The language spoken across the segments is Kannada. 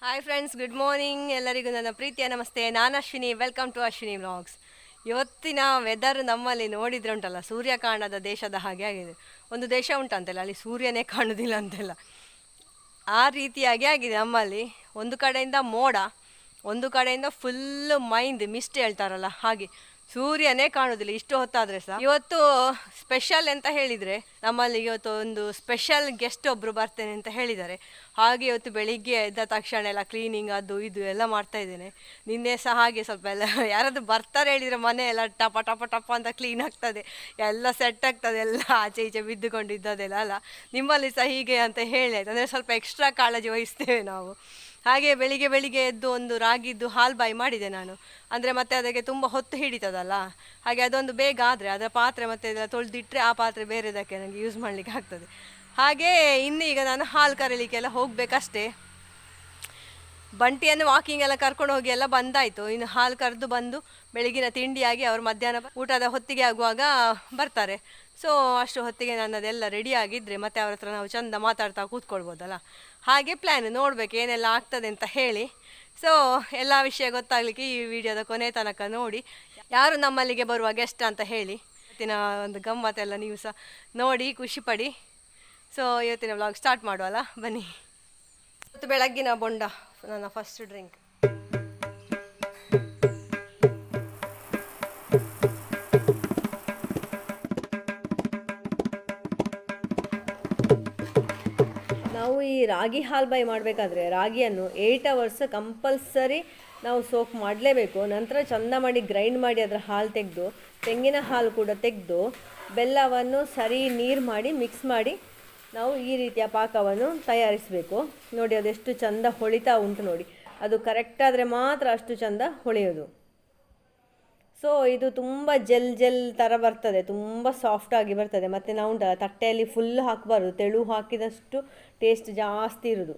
Hi friends, good morning. ಎಲ್ಲರಿಗೂ ನನ್ನ ಪ್ರೀತಿಯ ನಮಸ್ತೆ. ನಾನು Ashwini. Welcome to Ashwini vlogs. ಇವತ್ತಿನ ವೆದರ್ ನಮ್ಮಲ್ಲಿ ನೋಡಿದ್ರೆ ಉಂಟಲ್ಲ, ಸೂರ್ಯ ಕಾಣದ ದೇಶದ ಹಾಗೆ ಆಗಿದೆ. ಒಂದು ದೇಶ ಉಂಟಂತೆಲ್ಲ, ಅಲ್ಲಿ ಸೂರ್ಯನೇ ಕಾಣುವುದಿಲ್ಲ ಅಂತೆಲ್ಲ, ಆ ರೀತಿಯಾಗಿ ಆಗಿದೆ ನಮ್ಮಲ್ಲಿ. ಒಂದು ಕಡೆಯಿಂದ ಮೋಡ, ಒಂದು ಕಡೆಯಿಂದ ಫುಲ್ ಮೈಂದ್ ಮಿಸ್ಟ್ ಹೇಳ್ತಾರಲ್ಲ ಹಾಗೆ, ಸೂರ್ಯನೇ ಕಾಣುವುದಿಲ್ಲ ಇಷ್ಟು ಹೊತ್ತಾದರೆ ಸಹ. ಇವತ್ತು ಸ್ಪೆಷಲ್ ಅಂತ ಹೇಳಿದರೆ, ನಮ್ಮಲ್ಲಿ ಇವತ್ತು ಒಂದು ಸ್ಪೆಷಲ್ ಗೆಸ್ಟ್ ಒಬ್ಬರು ಬರ್ತೇನೆ ಅಂತ ಹೇಳಿದ್ದಾರೆ. ಹಾಗೆ ಇವತ್ತು ಬೆಳಿಗ್ಗೆ ಎದ್ದ ತಕ್ಷಣ ಎಲ್ಲ ಕ್ಲೀನಿಂಗ್ ಅದು ಇದು ಎಲ್ಲ ಮಾಡ್ತಾ ಇದ್ದೇನೆ. ನಿನ್ನೆ ಸಹ ಹಾಗೆ ಸ್ವಲ್ಪ ಎಲ್ಲ ಯಾರಾದರೂ ಬರ್ತಾರೆ ಹೇಳಿದರೆ ಮನೆ ಎಲ್ಲ ಟಪ ಟಪ ಟಪ ಅಂತ ಕ್ಲೀನ್ ಆಗ್ತದೆ, ಎಲ್ಲ ಸೆಟ್ ಆಗ್ತದೆ, ಎಲ್ಲ ಆಚೆ ಈಚೆ ಬಿದ್ದುಕೊಂಡಿದ್ದದೆಲ್ಲ ಅಲ್ಲ. ನಿಮ್ಮಲ್ಲಿ ಸಹ ಹೀಗೆ ಅಂತ ಹೇಳಿ ಆಯ್ತು, ಅಂದರೆ ಸ್ವಲ್ಪ ಎಕ್ಸ್ಟ್ರಾ ಕಾಳಜಿ ವಹಿಸ್ತೇವೆ ನಾವು. ಹಾಗೆ ಬೆಳಿಗ್ಗೆ ಎದ್ದು ಒಂದು ರಾಗಿದ್ದು ಹಾಲು ಬಾಯಿ ಮಾಡಿದೆ ನಾನು. ಅಂದರೆ ಮತ್ತೆ ಅದಕ್ಕೆ ತುಂಬ ಹೊತ್ತು ಹಿಡಿತದಲ್ಲ, ಹಾಗೆ ಅದೊಂದು ಬೇಗ ಆದರೆ ಅದರ ಪಾತ್ರೆ ಮತ್ತೆ ಇದೆಲ್ಲ ತೊಳೆದಿಟ್ಟರೆ ಆ ಪಾತ್ರೆ ಬೇರೆದಕ್ಕೆ ನನಗೆ ಯೂಸ್ ಮಾಡಲಿಕ್ಕೆ ಆಗ್ತದೆ. ಹಾಗೆ ಇನ್ನೀಗ ನಾನು ಹಾಲು ಕರೀಲಿಕ್ಕೆಲ್ಲ ಹೋಗಬೇಕಷ್ಟೇ. ಬಂಟಿಯನ್ನು ವಾಕಿಂಗ್ ಎಲ್ಲ ಕರ್ಕೊಂಡು ಹೋಗಿ ಎಲ್ಲ ಬಂದಾಯಿತು. ಇನ್ನು ಹಾಲು ಕರೆದು ಬಂದು ಬೆಳಗಿನ ತಿಂಡಿಯಾಗಿ ಅವರು ಮಧ್ಯಾಹ್ನ ಊಟದ ಹೊತ್ತಿಗೆ ಆಗುವಾಗ ಬರ್ತಾರೆ. ಸೊ ಅಷ್ಟು ಹೊತ್ತಿಗೆ ನನ್ನದೆಲ್ಲ ರೆಡಿ ಆಗಿದ್ದರೆ ಮತ್ತೆ ಅವ್ರ ಹತ್ರ ನಾವು ಚೆಂದ ಮಾತಾಡ್ತಾ ಕೂತ್ಕೊಳ್ಬೋದಲ್ಲ. ಹಾಗೆ ಪ್ಲ್ಯಾನ್ ನೋಡಬೇಕು ಏನೆಲ್ಲ ಆಗ್ತದೆ ಅಂತ ಹೇಳಿ. ಸೊ ಎಲ್ಲ ವಿಷಯ ಗೊತ್ತಾಗಲಿಕ್ಕೆ ಈ ವಿಡಿಯೋದ ಕೊನೆ ತನಕ ನೋಡಿ, ಯಾರು ನಮ್ಮಲ್ಲಿಗೆ ಬರುವ ಗೆಸ್ಟ್ ಅಂತ ಹೇಳಿ. ಇವತ್ತಿನ ಒಂದು ಗಮ್ಮತ್ತೆಲ್ಲ ನೀವು ಸಹ ನೋಡಿ ಖುಷಿಪಡಿ. ಸೊ ಇವತ್ತಿನ ವ್ಲಾಗ್ ಸ್ಟಾರ್ಟ್ ಮಾಡುವಲ್ಲ, ಬನ್ನಿ. ಇವತ್ತು ಬೆಳಗ್ಗಿನ ಬೊಂಡ ನನ್ನ ಫಸ್ಟ್ ಡ್ರಿಂಕ್. ನಾವು ಈ ರಾಗಿ ಹಾಲು ಬಾಯಿ ಮಾಡಬೇಕಾದ್ರೆ ರಾಗಿಯನ್ನು 8 ಅವರ್ಸ್ ಕಂಪಲ್ಸರಿ ನಾವು ಸೋಕ್ ಮಾಡಲೇಬೇಕು. ನಂತರ ಚೆಂದ ಮಾಡಿ ಗ್ರೈಂಡ್ ಮಾಡಿ ಅದರ ಹಾಲು ತೆಗೆದು, ತೆಂಗಿನ ಹಾಲು ಕೂಡ ತೆಗೆದು, ಬೆಲ್ಲವನ್ನು ಸರಿ ನೀರು ಮಾಡಿ ಮಿಕ್ಸ್ ಮಾಡಿ ನಾವು ಈ ರೀತಿಯ ಪಾಕವನ್ನು ತಯಾರಿಸಬೇಕು. ನೋಡಿ ಅದೆಷ್ಟು ಚೆಂದ ಹೊಳಿತಾ ಉಂಟು ನೋಡಿ, ಅದು ಕರೆಕ್ಟಾದರೆ ಮಾತ್ರ ಅಷ್ಟು ಚೆಂದ ಹೊಳೆಯೋದು. ಸೊ ಇದು ತುಂಬ ಜೆಲ್ ಥರ ಬರ್ತದೆ, ತುಂಬ ಸಾಫ್ಟಾಗಿ ಬರ್ತದೆ. ಮತ್ತು ನಾವು ಉಂಟಲ್ಲ ತಟ್ಟೆಯಲ್ಲಿ ಫುಲ್ ಹಾಕಬಾರ್ದು, ತೆಳು ಹಾಕಿದಷ್ಟು ಟೇಸ್ಟ್ ಜಾಸ್ತಿ ಇರೋದು.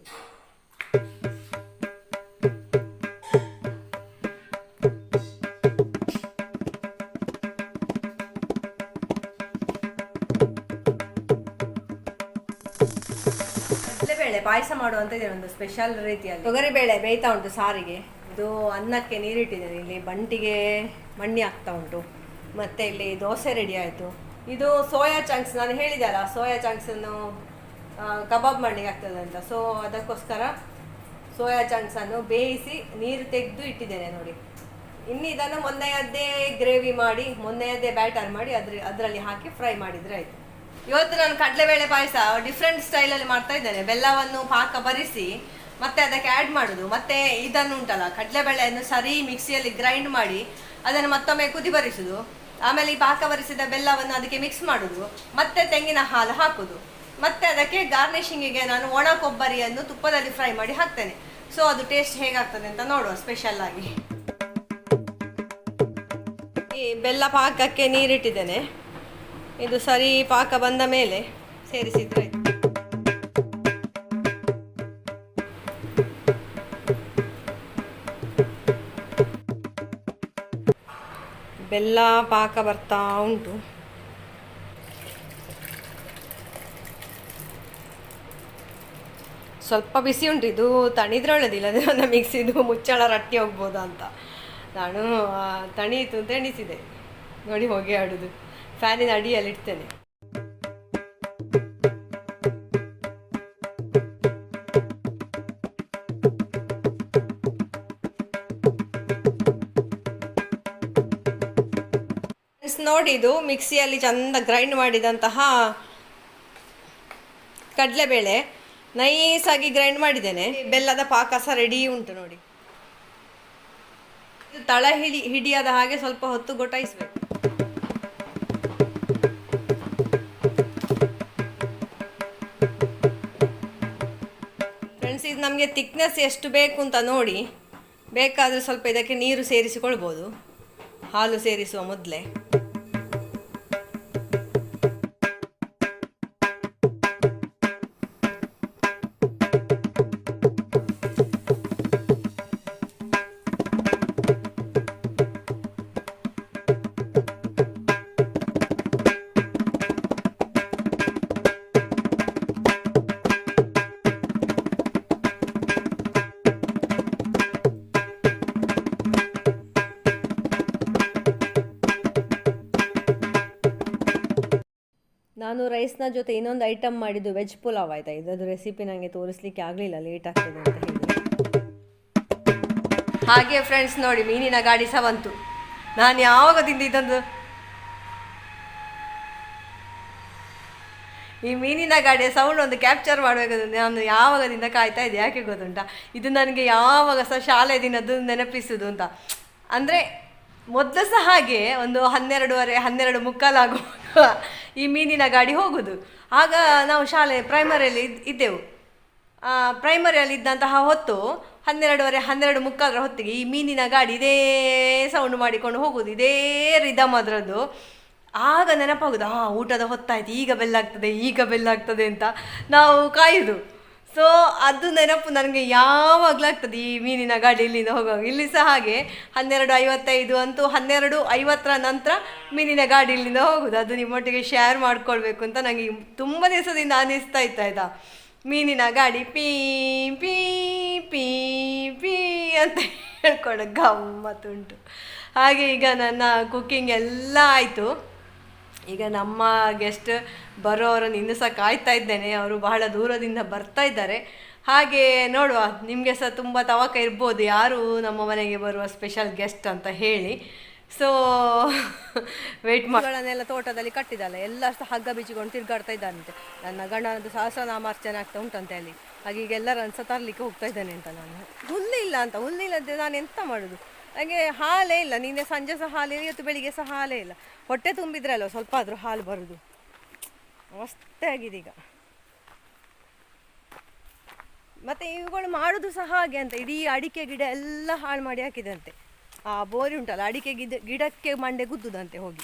ಕಡಲೆಬೇಳೆ ಪಾಯಸ ಮಾಡುವಂತ ಇದೆ ಒಂದು ಸ್ಪೆಷಲ್ ರೀತಿಯಲ್ಲಿ. ತೊಗರಿಬೇಳೆ ಬೇಯ್ತಾ ಉಂಟು ಸಾರಿಗೆ. ಇದು ಅನ್ನಕ್ಕೆ ನೀರಿಟ್ಟಿದ್ದೇನೆ. ಇಲ್ಲಿ ಬಂಟಿಗೆ ಮಣ್ಣಿ ಆಗ್ತಾ ಉಂಟು. ಮತ್ತು ಇಲ್ಲಿ ದೋಸೆ ರೆಡಿ ಆಯಿತು. ಇದು ಸೋಯಾ ಚಂಕ್ಸ್, ನಾನು ಹೇಳಿದೆ ಅಲ್ಲ ಸೋಯಾ ಚಂಕ್ಸನ್ನು ಕಬಾಬ್ ಮಾಡಲಿಕ್ಕೆ ಆಗ್ತದೆ ಅಂತ. ಸೊ ಅದಕ್ಕೋಸ್ಕರ ಸೋಯಾ ಚಂಕ್ಸನ್ನು ಬೇಯಿಸಿ ನೀರು ತೆಗೆದು ಇಟ್ಟಿದ್ದೇನೆ ನೋಡಿ. ಇನ್ನು ಇದನ್ನು ಮೊನ್ನೆಯದ್ದೇ ಗ್ರೇವಿ ಮಾಡಿ, ಮೊನ್ನೆಯದ್ದೇ ಬ್ಯಾಟರ್ ಮಾಡಿ ಅದರಲ್ಲಿ ಹಾಕಿ ಫ್ರೈ ಮಾಡಿದರೆ ಆಯಿತು. ಇವತ್ತು ನಾನು ಕಡಲೆಬೇಳೆ ಪಾಯಸ ಡಿಫ್ರೆಂಟ್ ಸ್ಟೈಲಲ್ಲಿ ಮಾಡ್ತಾ ಇದ್ದೇನೆ. ಬೆಲ್ಲವನ್ನು ಪಾಕ ಬರಿಸಿ ಮತ್ತೆ ಅದಕ್ಕೆ ಆ್ಯಡ್ ಮಾಡೋದು, ಮತ್ತೆ ಇದನ್ನು ಉಂಟಲ್ಲ ಕಡಲೆಬೇಳೆಯನ್ನು ಸರಿ ಮಿಕ್ಸಿಯಲ್ಲಿ ಗ್ರೈಂಡ್ ಮಾಡಿ ಅದನ್ನು ಮತ್ತೊಮ್ಮೆ ಕುದಿ ಬರಿಸೋದು, ಆಮೇಲೆ ಈ ಪಾಕ ಬರಿಸಿದ ಬೆಲ್ಲವನ್ನು ಅದಕ್ಕೆ ಮಿಕ್ಸ್ ಮಾಡೋದು, ಮತ್ತೆ ತೆಂಗಿನ ಹಾಲು ಹಾಕೋದು, ಮತ್ತೆ ಅದಕ್ಕೆ ಗಾರ್ನಿಷಿಂಗಿಗೆ ನಾನು ಒಣ ಕೊಬ್ಬರಿಯನ್ನು ತುಪ್ಪದಲ್ಲಿ ಫ್ರೈ ಮಾಡಿ ಹಾಕ್ತೇನೆ. ಸೊ ಅದು ಟೇಸ್ಟ್ ಹೇಗಾಗ್ತದೆ ಅಂತ ನೋಡುವ ಸ್ಪೆಷಲ್ ಆಗಿ. ಈ ಬೆಲ್ಲ ಪಾಕಕ್ಕೆ ನೀರಿಟ್ಟಿದ್ದೇನೆ. ಇದು ಸರಿ ಪಾಕ ಬಂದ ಮೇಲೆ ಸೇರಿಸಿದ್ರೆ ಬೆಲ್ಲ ಪಾಕ ಬರ್ತಾ ಉಂಟು. ಸ್ವಲ್ಪ ಬಿಸಿ ಉಂಟು, ಇದು ತಣಿದ್ರೆ ಒಳ್ಳೆದಿಲ್ಲ, ನನ್ನ ಮಿಕ್ಸಿದು ಮುಚ್ಚಳ ರಟ್ಟಿ ಹೋಗ್ಬೋದಾ ಅಂತ ನಾನು ತಣೀತು ಅಂತ ಎಣಿಸಿದೆ. ನೋಡಿ ಹೊಗೆ ಆಡೋದು, ಫ್ಯಾನಿನ ಅಡಿಯಲ್ಲಿ ಇಡ್ತೇನೆ. ನೋಡಿ ಇದು ಮಿಕ್ಸಿಯಲ್ಲಿ ಚಂದ ಗ್ರೈಂಡ್ ಮಾಡಿದಂತಹ ಕಡಲೆಬೇಳೆ ನೈಸಾಗಿ ಗ್ರೈಂಡ್ ಮಾಡಿದ್ದೇನೆ. ಬೆಲ್ಲದ ಪಾಕ ಸಹ ರೆಡಿ ಉಂಟು ನೋಡಿ. ಇದು ತಳ ಹಿಡಿಯಾದ ಹಾಗೆ ಸ್ವಲ್ಪ ಹೊತ್ತು ಗೊಟಾಯಿಸ್ಬೇಕು. ಫ್ರೆಂಡ್ಸ್, ಇದು ನಮಗೆ ಥಿಕ್ನೆಸ್ ಎಷ್ಟು ಬೇಕು ಅಂತ ನೋಡಿ, ಬೇಕಾದರೆ ಸ್ವಲ್ಪ ಇದಕ್ಕೆ ನೀರು ಸೇರಿಸಿಕೊಳ್ಬೋದು ಹಾಲು ಸೇರಿಸುವ ಮೊದಲೇ. ನಾನು ರೈಸ್ನ ಜೊತೆ ಇನ್ನೊಂದು ಐಟಮ್ ಮಾಡಿದ್ದು ವೆಜ್ ಪುಲಾವ್ ಆಯಿತಾ. ಇದರದ್ದು ರೆಸಿಪಿ ನನಗೆ ತೋರಿಸ್ಲಿಕ್ಕೆ ಆಗಲಿಲ್ಲ, ಲೇಟ್ ಆಗ್ತದೆ ಅಂತ ಹೇಳಿ. ಹಾಗೆ ಫ್ರೆಂಡ್ಸ್ ನೋಡಿ, ಮೀನಿನ ಗಾಡಿ ಸಹ ಬಂತು. ನಾನು ಯಾವಾಗದಿಂದ ಇದೊಂದು ಈ ಮೀನಿನ ಗಾಡಿಯ ಸೌಂಡ್ ಒಂದು ಕ್ಯಾಪ್ಚರ್ ಮಾಡಬೇಕಂದ್ರೆ ನಾನು ಯಾವಾಗದಿಂದ ಕಾಯ್ತಾ ಇದ್ದೆ. ಯಾಕೆ ಗೊತ್ತುಂಟಾ, ಇದು ನನಗೆ ಯಾವಾಗ ಸಹ ಶಾಲೆ ದಿನದ್ದು ನೆನಪಿಸುವುದು ಅಂತ. ಅಂದರೆ ಮೊದಲು ಸಹ ಹಾಗೆ ಒಂದು 12:30 12:45 ಈ ಮೀನಿನ ಗಾಡಿ ಹೋಗೋದು. ಆಗ ನಾವು ಪ್ರೈಮರಿಯಲ್ಲಿ ಇದ್ದೆವು. ಪ್ರೈಮರಿಯಲ್ಲಿ ಇದ್ದಂತಹ ಹೊತ್ತು 12:30 12:45 ಹೊತ್ತಿಗೆ ಈ ಮೀನಿನ ಗಾಡಿ ಇದೇ ಸೌಂಡ್ ಮಾಡಿಕೊಂಡು ಹೋಗೋದು, ಇದೇ ರಿದಮ್ ಅದರದ್ದು. ಆಗ ನೆನಪಾಗೋದು, ಊಟದ ಹೊತ್ತಾಯ್ತು, ಈಗ ಬೆಲ್ಲಾಗ್ತದೆ ಅಂತ ನಾವು ಕಾಯೋದು. ಸೊ ಅದು ನೆನಪು ನನಗೆ ಯಾವಾಗಲೂ ಆಗ್ತದೆ ಈ ಮೀನಿನ ಗಾಡಿ ಇಲ್ಲಿಂದ ಹೋಗುವಾಗ. ಇಲ್ಲಿ ಸಹ ಹಾಗೆ 12:55 ಅಂತೂ 12:50 ನಂತರ ಮೀನಿನ ಗಾಡಿ ಇಲ್ಲಿಂದ ಹೋಗೋದು. ಅದು ನಿಮ್ಮೊಟ್ಟಿಗೆ ಶೇರ್ ಮಾಡ್ಕೊಳ್ಬೇಕು ಅಂತ ನನಗೆ ತುಂಬ ದಿವಸದಿಂದ ಅನ್ನಿಸ್ತಾ ಇತ್ತು ಆಯಿತಾ. ಮೀನಿನ ಗಾಡಿ ಪೀ ಪೀ ಪೀ ಪೀ ಅಂತ ಹೇಳ್ಕೊಂಡು ಗಮ್ಮತ್ತುಂಟು. ಹಾಗೆ ಈಗ ನನ್ನ ಕುಕ್ಕಿಂಗ್ ಎಲ್ಲ ಆಯಿತು. ಈಗ ನಮ್ಮ ಗೆಸ್ಟ್ ಬರೋರನ್ನು ಇನ್ನೂ ಸಹ ಕಾಯ್ತಾ ಇದ್ದೇನೆ. ಅವರು ಬಹಳ ದೂರದಿಂದ ಬರ್ತಾ ಇದ್ದಾರೆ. ಹಾಗೆ ನೋಡುವ, ನಿಮಗೆ ಸಹ ತುಂಬ ತವಕ ಇರ್ಬೋದು ಯಾರು ನಮ್ಮ ಮನೆಗೆ ಬರುವ ಸ್ಪೆಷಲ್ ಗೆಸ್ಟ್ ಅಂತ ಹೇಳಿ. ಸೊ ವೆಯ್ಟ್ ಮಾಡಿಗಳನ್ನೆಲ್ಲ ತೋಟದಲ್ಲಿ ಕಟ್ಟಿದಲ್ಲ, ಎಲ್ಲ ಸಹ ಹಗ್ಗ ಬಿಚ್ಚಿಕೊಂಡು ತಿರುಗಾಡ್ತಾ ಇದ್ದಾನಂತೆ. ನನ್ನ ಗಂಡನದ್ದು ಸಹಸ್ರನಾಮಾರ್ಚನೆ ಆಗ್ತಾ ಉಂಟಂತೆ ಅಲ್ಲಿ. ಹಾಗೆ ಈಗ ಎಲ್ಲರನ್ನು ಸಹ ತರಲಿಕ್ಕೆ ಹೋಗ್ತಾ ಇದ್ದೇನೆ ಅಂತ. ನಾನು ಹುಲ್ಲಿಲ್ಲದೆ ನಾನು ಎಂತ ಮಾಡೋದು, ನನಗೆ ಹಾಲೇ ಇಲ್ಲ. ನಿನ್ನೆ ಸಂಜೆ ಸಹ ಹಾಲಿಲ್ಲ, ಇವತ್ತು ಬೆಳಿಗ್ಗೆ ಸಹ ಹಾಲೇ ಇಲ್ಲ. ಹೊಟ್ಟೆ ತುಂಬಿದ್ರೆ ಅಲ್ವ ಸ್ವಲ್ಪ ಆದರೂ ಹಾಲು ಬರೋದು. ಮಸ್ತೆ ಆಗಿದೆ ಈಗ. ಮತ್ತು ಇವುಗಳು ಮಾಡೋದು ಸಹ ಹಾಗೆ ಅಂತ, ಇಡೀ ಅಡಿಕೆ ಗಿಡ ಎಲ್ಲ ಹಾಳು ಮಾಡಿ ಹಾಕಿದಂತೆ. ಆ ಬೋರಿ ಉಂಟಲ್ಲ, ಅಡಿಕೆ ಗಿಡಕ್ಕೆ ಮಂಡೆ ಗುದ್ದುದಂತೆ ಹೋಗಿ.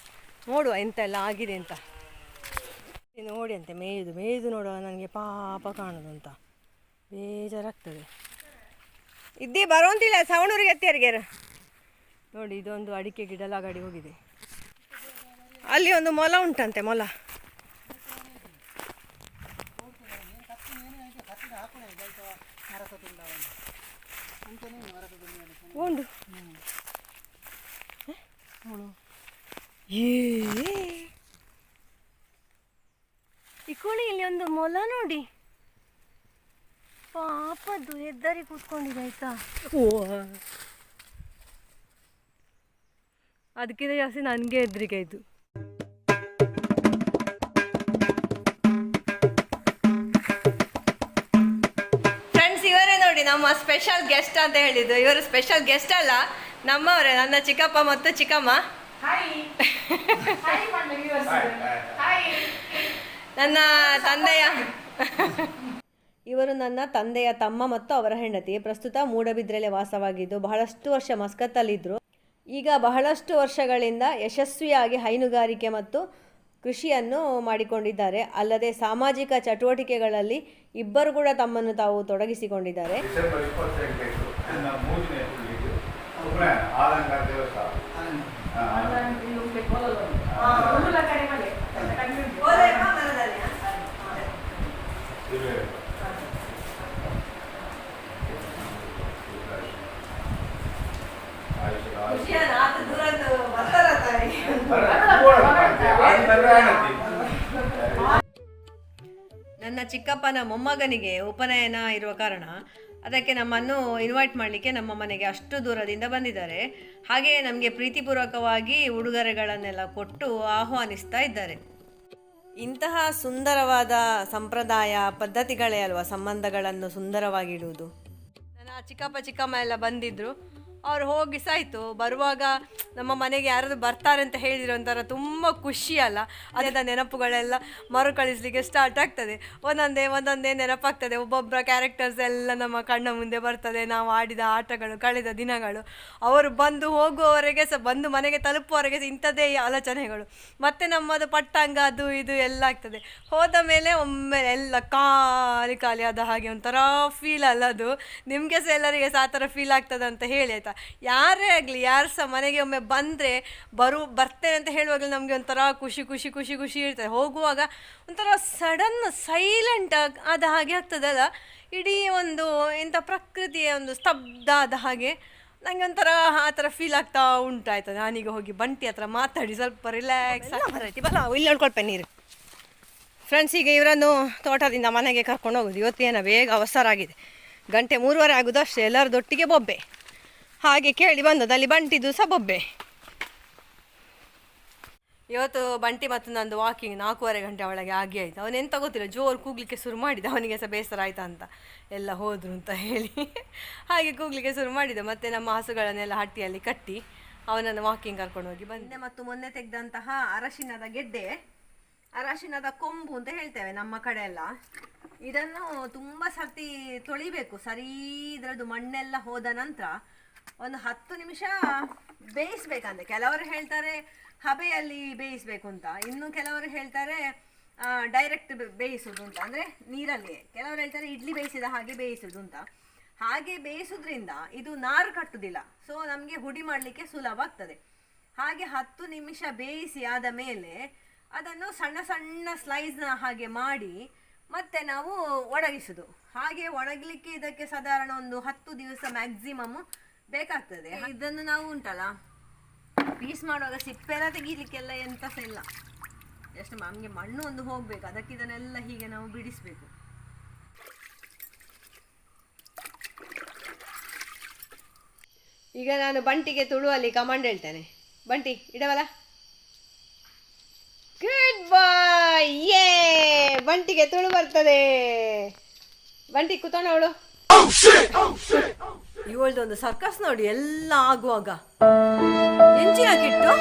ನೋಡುವ ಎಂತೆಲ್ಲ ಆಗಿದೆ ಅಂತ. ನೋಡಿ ಅಂತೆ ಮೇಯ್ದು ನೋಡುವ, ನನಗೆ ಪಾಪ ಕಾಣೋದು ಅಂತ ಬೇಜಾರಾಗ್ತದೆ. ಇದ್ದೀ ಬರೋಂತಿಲ್ಲ ಸವಣೂರಿಗೆ ಎತ್ತಿಯರಿಗೆ ನೋಡಿ. ಇದೊಂದು ಅಡಿಕೆ ಗಿಡ ಲಾಗಾಡಿ ಹೋಗಿದೆ. ಅಲ್ಲಿ ಒಂದು ಮೊಲ ಉಂಟಂತೆ, ಮೊಲ. ಉಂಡು ಈ ಕೋಳಿಯಲ್ಲಿ ಒಂದು ಮೊಲ ನೋಡಿ, ಪಾಪದ್ದು ಎದ್ದರಿ ಕೂತ್ಕೊಂಡಿದೆ ಆಯ್ತಾ. ಅದಕ್ಕಿಂತ ಜಾಸ್ತಿ ನನಗೆ ಹೆದರಿಕೆ ಆಯಿತು. ಫ್ರೆಂಡ್ಸ್, ಇವರೇ ನೋಡಿ ನಮ್ಮ ಸ್ಪೆಷಲ್ ಗೆಸ್ಟ್ ಅಂತ ಹೇಳಿದ್ದು. ಇವರು ಸ್ಪೆಷಲ್ ಗೆಸ್ಟ್ ಅಲ್ಲ, ನಮ್ಮವರೇ, ನನ್ನ ಚಿಕ್ಕಪ್ಪ ಮತ್ತು ಚಿಕ್ಕಮ್ಮ. ನನ್ನ ತಂದೆಯ ಇವರು ನನ್ನ ತಂದೆಯ ತಮ್ಮ ಮತ್ತು ಅವರ ಹೆಂಡತಿ. ಪ್ರಸ್ತುತ ಮೂಡಬಿದ್ರೆಲೆ ವಾಸವಾಗಿದ್ದು ಬಹಳಷ್ಟು ವರ್ಷ ಮಸ್ಕತ್ತಲ್ಲಿದ್ದರು. ಈಗ ಬಹಳಷ್ಟು ವರ್ಷಗಳಿಂದ ಯಶಸ್ವಿಯಾಗಿ ಹೈನುಗಾರಿಕೆ ಮತ್ತು ಕೃಷಿಯನ್ನು ಮಾಡಿಕೊಂಡಿದ್ದಾರೆ. ಅಲ್ಲದೆ ಸಾಮಾಜಿಕ ಚಟುವಟಿಕೆಗಳಲ್ಲಿ ಇಬ್ಬರು ಕೂಡ ತಮ್ಮನ್ನು ತಾವು ತೊಡಗಿಸಿಕೊಂಡಿದ್ದಾರೆ. ನನ್ನ ಚಿಕ್ಕಪ್ಪನ ಮೊಮ್ಮಗನಿಗೆ ಉಪನಯನ ಇರುವ ಕಾರಣ ಅದಕ್ಕೆ ನಮ್ಮನ್ನು ಇನ್ವೈಟ್ ಮಾಡಲಿಕ್ಕೆ ನಮ್ಮ ಮನೆಗೆ ಅಷ್ಟು ದೂರದಿಂದ ಬಂದಿದ್ದಾರೆ. ಹಾಗೆಯೇ ನಮಗೆ ಪ್ರೀತಿಪೂರ್ವಕವಾಗಿ ಉಡುಗೊರೆಗಳನ್ನೆಲ್ಲ ಕೊಟ್ಟು ಆಹ್ವಾನಿಸ್ತಾ ಇದ್ದಾರೆ. ಇಂತಹ ಸುಂದರವಾದ ಸಂಪ್ರದಾಯ ಪದ್ಧತಿಗಳೇ ಅಲ್ವಾ ಸಂಬಂಧಗಳನ್ನು ಸುಂದರವಾಗಿಡುವುದು. ನನ್ನ ಚಿಕ್ಕಪ್ಪ ಚಿಕ್ಕಮ್ಮ ಎಲ್ಲ ಬಂದಿದ್ದರು. ಅವ್ರು ಹೋಗಿ ಸಾಯಿತು. ಬರುವಾಗ ನಮ್ಮ ಮನೆಗೆ ಯಾರಾದರೂ ಬರ್ತಾರೆ ಅಂತ ಹೇಳಿದ್ರೆ ಒಂಥರ ತುಂಬ ಖುಷಿ ಅಲ್ಲ. ಅದೇ ನೆನಪುಗಳೆಲ್ಲ ಮರುಕಳಿಸ್ಲಿಕ್ಕೆ ಸ್ಟಾರ್ಟ್ ಆಗ್ತದೆ. ಒಂದೊಂದೇ ನೆನಪಾಗ್ತದೆ. ಒಬ್ಬೊಬ್ಬರ ಕ್ಯಾರೆಕ್ಟರ್ಸ್ ಎಲ್ಲ ನಮ್ಮ ಕಣ್ಣ ಮುಂದೆ ಬರ್ತದೆ. ನಾವು ಆಡಿದ ಆಟಗಳು, ಕಳೆದ ದಿನಗಳು, ಅವರು ಬಂದು ಹೋಗುವವರೆಗೆ ಸಹ, ಬಂದು ಮನೆಗೆ ತಲುಪುವವರೆಗೆ ಸಹ ಇಂಥದ್ದೇ ಆಲೋಚನೆಗಳು. ಮತ್ತು ನಮ್ಮದು ಪಟ್ಟಾಂಗ ಅದು ಇದು ಎಲ್ಲ ಆಗ್ತದೆ. ಹೋದ ಮೇಲೆ ಒಮ್ಮೆ ಎಲ್ಲ ಖಾಲಿ ಆದ ಹಾಗೆ ಒಂಥರ ಫೀಲ್ ಅಲ್ಲ ಅದು. ನಿಮಗೆ ಸಹ ಎಲ್ಲರಿಗೆ ಸಹ ಆ ಥರ ಫೀಲ್ ಆಗ್ತದೆ ಅಂತ ಹೇಳಿ ಆಯಿತಾ. ಯಾರೇ ಆಗಲಿ, ಯಾರು ಸಹ ಮನೆಗೆ ಒಮ್ಮೆ ಬಂದರೆ ಬರ್ತೇನೆ ಅಂತ ಹೇಳುವಾಗಲೇ ನಮಗೆ ಒಂಥರ ಖುಷಿ ಇರ್ತದೆ. ಹೋಗುವಾಗ ಒಂಥರ ಸಡನ್ ಸೈಲೆಂಟ್ ಆದ ಹಾಗೆ ಆಗ್ತದಲ್ಲ. ಇಡೀ ಒಂದು ಎಂಥ ಪ್ರಕೃತಿಯ ಒಂದು ಸ್ತಬ್ಧ ಆದ ಹಾಗೆ ನನಗೆ ಒಂಥರ ಆ ಥರ ಫೀಲ್ ಆಗ್ತಾ ಉಂಟಾಯ್ತದೆ. ನಾನೀಗ ಹೋಗಿ ಬಂಟಿ ಹತ್ರ ಮಾತಾಡಿ ಸ್ವಲ್ಪ ರಿಲ್ಯಾಕ್ಸ್ ಬರೈತಿ. ಬಲ್ಲ ಇಲ್ಲಿ ನೋಡ್ಕೊಳ್ಪೆ ನೀರು. ಫ್ರೆಂಡ್ಸ್, ಈಗ ಇವರನ್ನು ತೋಟದಿಂದ ಮನೆಗೆ ಕರ್ಕೊಂಡು ಹೋಗೋದು. ಇವತ್ತೇನೋ ಬೇಗ ಅವಸರ ಆಗಿದೆ. 3:30 ಆಗೋದು ಅಷ್ಟೇ. ಎಲ್ಲರದೊಟ್ಟಿಗೆ ಬೊಬ್ಬೆ. ಹಾಗೆ ಕೇಳಿ ಬಂದದ್ದು, ಅಲ್ಲಿ ಬಂಟಿದ್ದು ಸಹ ಬೊಬ್ಬೆ. ಇವತ್ತು ಬಂಟಿ ಮತ್ತು ನಂದು ವಾಕಿಂಗ್ 4:15 ಗಂಟೆ ಒಳಗೆ ಆಗಿ ಆಯಿತು. ಅವನೆಂತ ಗೊತ್ತಿಲ್ಲ, ಜೋರು ಕೂಗಲಿಕ್ಕೆ ಶುರು ಮಾಡಿದ. ಅವನಿಗೆ ಸಹ ಬೇಸರ ಆಯ್ತಾ ಅಂತ, ಎಲ್ಲ ಹೋದರು ಅಂತ ಹೇಳಿ ಹಾಗೆ ಕೂಗಲಿಕ್ಕೆ ಶುರು ಮಾಡಿದ. ಮತ್ತು ನಮ್ಮ ಹಸುಗಳನ್ನೆಲ್ಲ ಹಟ್ಟಿಯಲ್ಲಿ ಕಟ್ಟಿ ಅವನನ್ನು ವಾಕಿಂಗ್ ಕರ್ಕೊಂಡು ಹೋಗಿ ಬಂದೆ. ಮತ್ತು ಮೊನ್ನೆ ತೆಗೆದಂತಹ ಅರಶಿನದ ಗೆಡ್ಡೆ, ಅರಶಿನದ ಕೊಂಬು ಅಂತ ಹೇಳ್ತೇವೆ ನಮ್ಮ ಕಡೆ ಎಲ್ಲ. ಇದನ್ನು ತುಂಬ ಸರ್ತಿ ತೊಳಿಬೇಕು ಸರಿ. ಇದರದ್ದು ಮಣ್ಣೆಲ್ಲ ಹೋದ ನಂತರ ಒಂದು 10 ನಿಮಿಷ ಬೇಯಿಸ್ಬೇಕಂತೆ. ಕೆಲವರು ಹೇಳ್ತಾರೆ ಹಬೆಯಲ್ಲಿ ಬೇಯಿಸ್ಬೇಕು ಅಂತ, ಇನ್ನು ಕೆಲವರು ಹೇಳ್ತಾರೆ ಡೈರೆಕ್ಟ್ ಬೇಯಿಸೋದು ಅಂತ, ಅಂದರೆ ನೀರಲ್ಲಿಯೇ. ಕೆಲವರು ಹೇಳ್ತಾರೆ ಇಡ್ಲಿ ಬೇಯಿಸಿದ ಹಾಗೆ ಬೇಯಿಸೋದು ಅಂತ. ಹಾಗೆ ಬೇಯಿಸೋದ್ರಿಂದ ಇದು ನಾರು ಕಟ್ಟುವುದಿಲ್ಲ, ಸೊ ನಮಗೆ ಹುಡಿ ಮಾಡಲಿಕ್ಕೆ ಸುಲಭ ಆಗ್ತದೆ. ಹಾಗೆ 10 ನಿಮಿಷ ಬೇಯಿಸಿ ಆದ ಮೇಲೆ ಅದನ್ನು ಸಣ್ಣ ಸಣ್ಣ ಸ್ಲೈಸ್ನ ಹಾಗೆ ಮಾಡಿ ಮತ್ತೆ ನಾವು ಒಣಗಿಸೋದು. ಹಾಗೆ ಒಣಗಲಿಕ್ಕೆ ಇದಕ್ಕೆ ಸಾಧಾರಣ ಒಂದು 10 ದಿವಸ ಮ್ಯಾಕ್ಸಿಮಮ್ ಬೇಕಾಗ್ತದೆ. ಇದನ್ನು ನಾವು ಉಂಟಲ್ಲ ಪೀಸ್ ಮಾಡುವಾಗ ಸಿಪ್ಪೆಲ್ಲ ತೆಗೀಲಿಕ್ಕೆಲ್ಲ ಎಂತ ಸಹ ಇಲ್ಲ, ಜಸ್ಟ್ ನಮಗೆ ಮಣ್ಣು ಒಂದು ಹೋಗ್ಬೇಕು, ಅದಕ್ಕೆ ಇದನ್ನೆಲ್ಲ ಹೀಗೆ ನಾವು ಬಿಡಿಸ್ಬೇಕು. ಈಗ ನಾನು ಬಂಟಿಗೆ ತುಳುವಲ್ಲಿ ಕಮಾಂಡ್ ಹೇಳ್ತೇನೆ. ಬಂಟಿ ಇಡವಲ್ಲ, ಗುಡ್ ಬಾಯ್. ಯೇ, ಬಂಟಿಗೆ ತುಳು ಬರ್ತದೆ. ಬಂಟಿ ಕೂತ್ಕೊಂಡವಳು. ಇವಳ್ದೊಂದು ಸರ್ಕಸ್ ನೋಡಿ, ಎಲ್ಲ ಆಗುವಾಗ ಎಂಚಿನ ಕಿಟ್ಟು